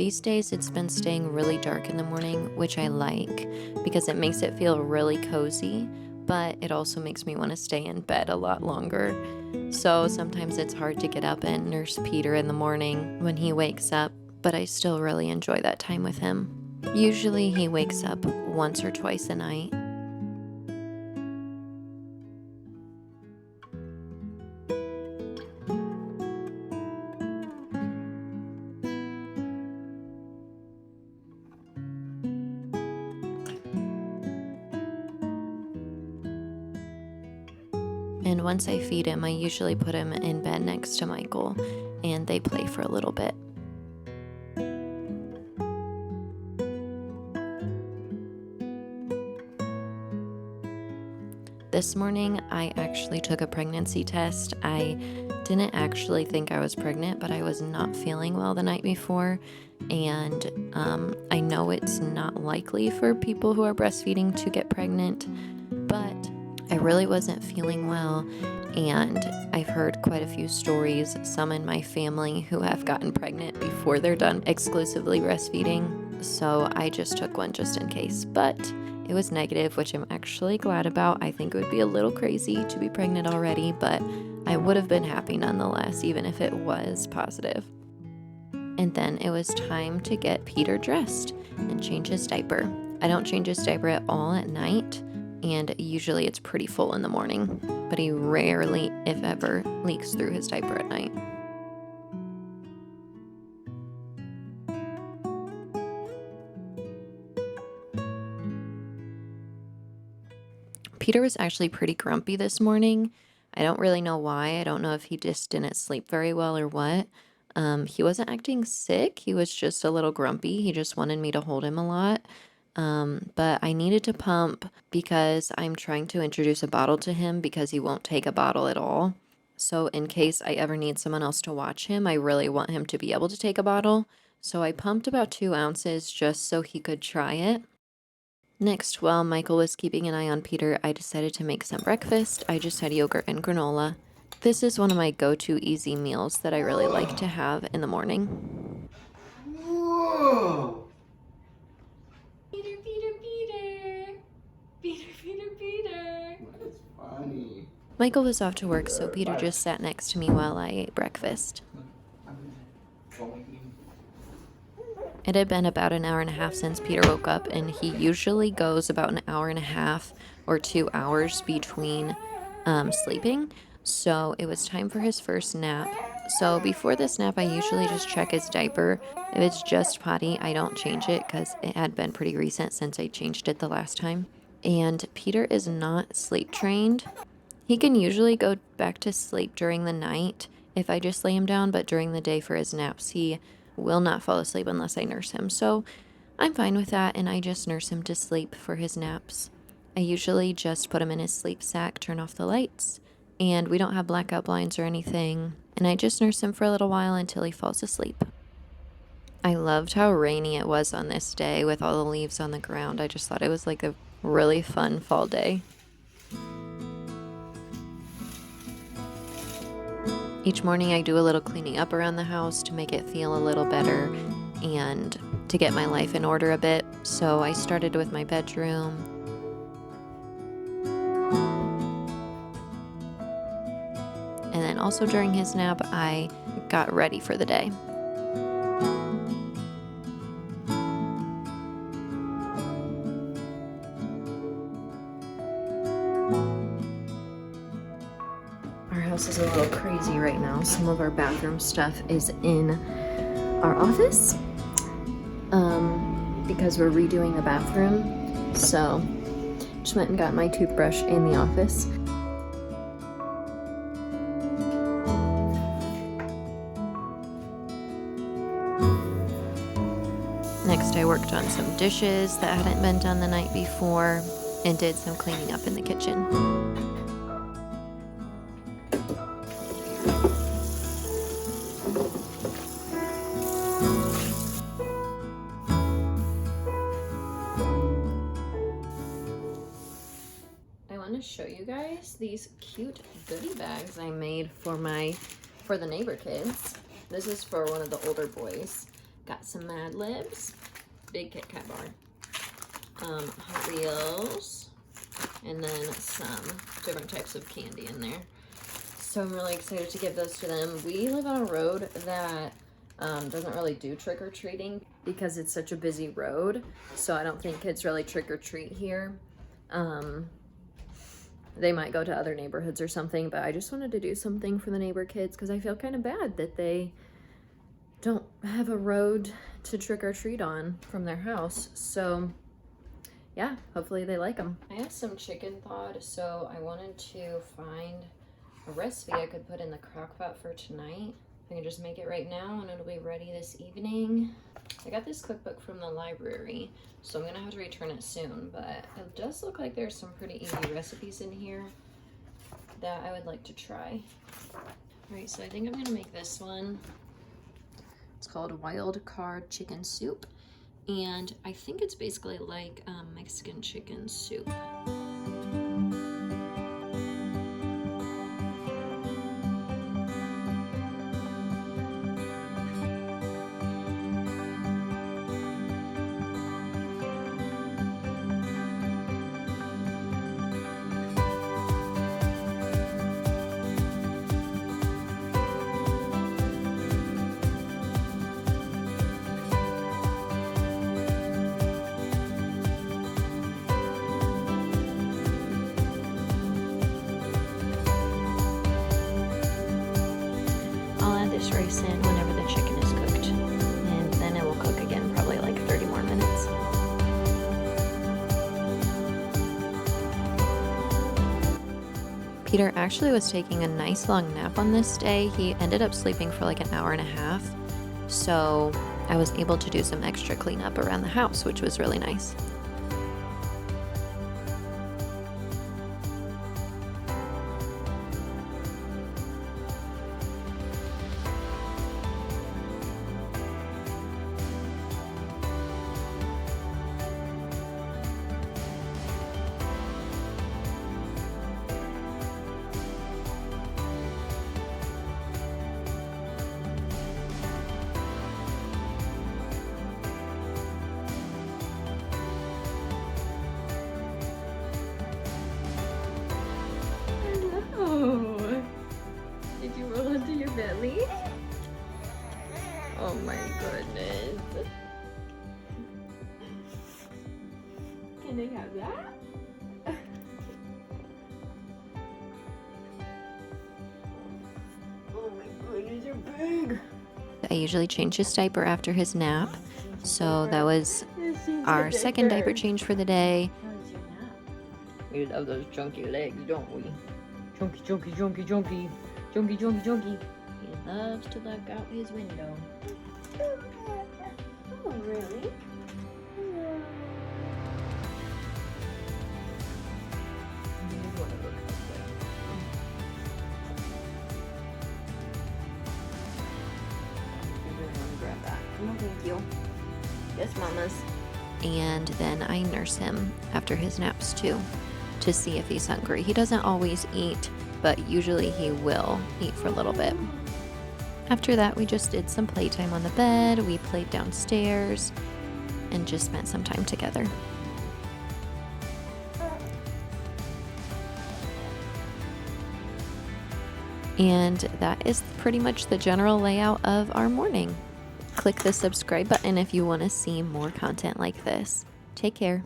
These days it's been staying really dark in the morning, which I like because it makes it feel really cozy, but it also makes me want to stay in bed a lot longer. So sometimes it's hard to get up and nurse Peter in the morning when he wakes up, but I still really enjoy that time with him. Usually he wakes up once or twice a night. And once I feed him, I usually put him in bed next to Michael, and they play for a little bit. This morning, I actually took a pregnancy test. I didn't actually think I was pregnant, but I was not feeling well the night before. And I know it's not likely for people who are breastfeeding to get pregnant, but I really wasn't feeling well. And I've heard quite a few stories, some in my family who have gotten pregnant before they're done exclusively breastfeeding. So I just took one just in case, but it was negative, which I'm actually glad about. I think it would be a little crazy to be pregnant already, but I would have been happy nonetheless, even if it was positive. And then it was time to get Peter dressed and change his diaper. I don't change his diaper at all at night, and usually it's pretty full in the morning, but he rarely, if ever, leaks through his diaper at night. Peter was actually pretty grumpy this morning. I don't really know why. I don't know if he just didn't sleep very well or what. He wasn't acting sick. He was just a little grumpy. He just wanted me to hold him a lot. But I needed to pump because I'm trying to introduce a bottle to him because he won't take a bottle at all. So in case I ever need someone else to watch him, I really want him to be able to take a bottle. So I pumped about 2 ounces just so he could try it. Next, while Michael was keeping an eye on Peter, I decided to make some breakfast. I just had yogurt and granola. This is one of my go-to easy meals that I really like to have in the morning. Whoa! Peter, Peter, Peter. Peter, Peter, Peter. That's funny. Michael was off to work, so Peter just sat next to me while I ate breakfast. It had been about an hour and a half since Peter woke up, and he usually goes about an hour and a half or 2 hours between sleeping. So it was time for his first nap. So before this nap, I usually just check his diaper. If it's just potty, I don't change it because it had been pretty recent since I changed it the last time. And Peter is not sleep trained. He can usually go back to sleep during the night if I just lay him down, but during the day for his naps, he will not fall asleep unless I nurse him. So I'm fine with that, and I just nurse him to sleep for his naps. I usually just put him in his sleep sack, turn off the lights, and we don't have blackout blinds or anything, and I just nurse him for a little while until he falls asleep. I loved how rainy it was on this day with all the leaves on the ground. I just thought it was like a really fun fall day. Each morning I do a little cleaning up around the house to make it feel a little better and to get my life in order a bit. So I started with my bedroom. And then also during his nap, I got ready for the day. Our house is a little crazy right now. Some of our bathroom stuff is in our office because we're redoing the bathroom. So just went and got my toothbrush in the office. Next, I worked on some dishes that hadn't been done the night before and did some cleaning up in the kitchen. Show you guys these cute goodie bags I made for the neighbor kids. This is for one of the older boys. Got some Mad Libs, big Kit Kat bar, Hot Wheels, and then some different types of candy in there. So I'm really excited to give those to them. We live on a road that doesn't really do trick-or-treating because it's such a busy road. So I don't think kids really trick-or-treat here. They might go to other neighborhoods or something, but I just wanted to do something for the neighbor kids because I feel kind of bad that they don't have a road to trick-or-treat on from their house. So yeah, hopefully they like them. I have some chicken thawed, so I wanted to find a recipe I could put in the crock pot for tonight. I can just make it right now and it'll be ready this evening. I got this cookbook from the library, so I'm gonna have to return it soon, but it does look like there's some pretty easy recipes in here that I would like to try. All right, so I think I'm gonna make this one. It's called Wild Card Chicken Soup, and I think it's basically like Mexican chicken soup. This rice in whenever the chicken is cooked, and then it will cook again probably like 30 more minutes. Peter actually was taking a nice long nap on this day. He ended up sleeping for like an hour and a half, so I was able to do some extra cleanup around the house, which was really nice. Did you roll into your belly? Oh my goodness. Can they have that? Oh my goodness, you're big. I usually change his diaper after his nap. So that was our second diaper change for the day. We love those chunky legs, don't we? Chunky, chunky, chunky, chunky. Chunky, chunky, chunky. He loves to look out his window. Oh, really? Grab that. No, thank you. Yes, mamas. And then I nurse him after his naps too, to see if he's hungry. He doesn't always eat, but usually he will eat for a little bit. After that, we just did some playtime on the bed. We played downstairs and just spent some time together. And that is pretty much the general layout of our morning. Click the subscribe button if you want to see more content like this. Take care.